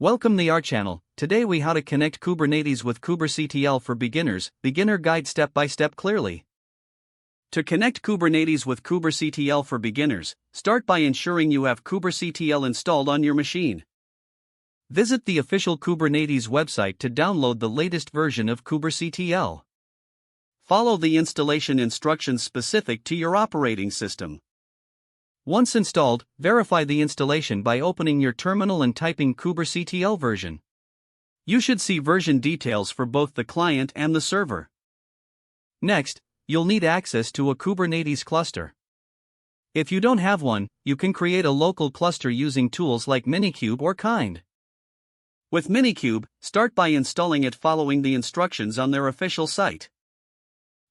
Welcome to our channel. Today we how to connect Kubernetes with kubectl for beginners, beginner guide step by step clearly. To connect Kubernetes with kubectl for beginners, start by ensuring you have kubectl installed on your machine. Visit the official Kubernetes website to download the latest version of kubectl. Follow the installation instructions specific to your operating system. Once installed, verify the installation by opening your terminal and typing kubectl version. You should see version details for both the client and the server. Next, you'll need access to a Kubernetes cluster. If you don't have one, you can create a local cluster using tools like Minikube or Kind. With Minikube, start by installing it following the instructions on their official site.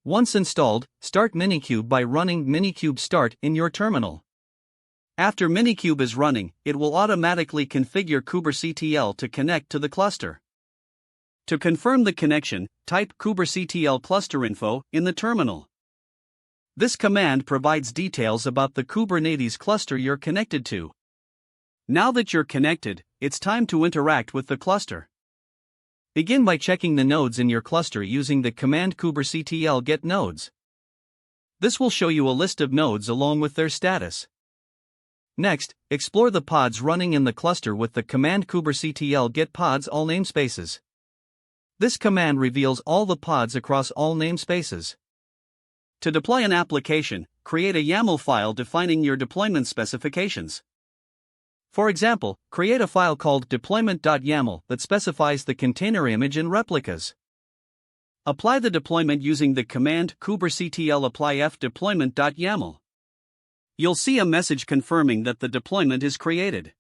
Once installed, start Minikube by running Minikube start in your terminal. After Minikube is running, it will automatically configure kubectl to connect to the cluster. To confirm the connection, type kubectl cluster info in the terminal. This command provides details about the Kubernetes cluster you're connected to. Now that you're connected, it's time to interact with the cluster. Begin by checking the nodes in your cluster using the command kubectl get nodes. This will show you a list of nodes along with their status. Next, explore the pods running in the cluster with the command kubectl get pods all namespaces. This command reveals all the pods across all namespaces. To deploy an application, create a YAML file defining your deployment specifications. For example, create a file called deployment.yaml that specifies the container image and replicas. Apply the deployment using the command kubectl applyf deployment.yaml. You'll see a message confirming that the deployment is created.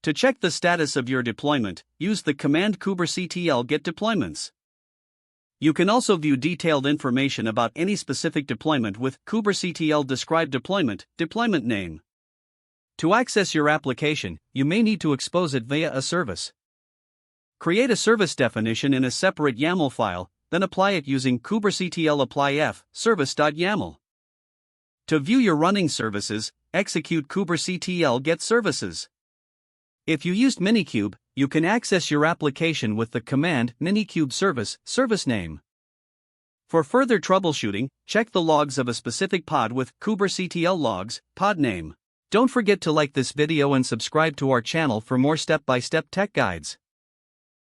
To check the status of your deployment, use the command kubectl get deployments. You can also view detailed information about any specific deployment with kubectl describe deployment name. To access your application, you may need to expose it via a service. Create a service definition in a separate YAML file, then apply it using kubectl applyf service.yaml. To view your running services, execute kubectl get services. If you used Minikube, you can access your application with the command minikube service name. For further troubleshooting, check the logs of a specific pod with kubectl logs pod name. Don't forget to like this video and subscribe to our channel for more step-by-step tech guides.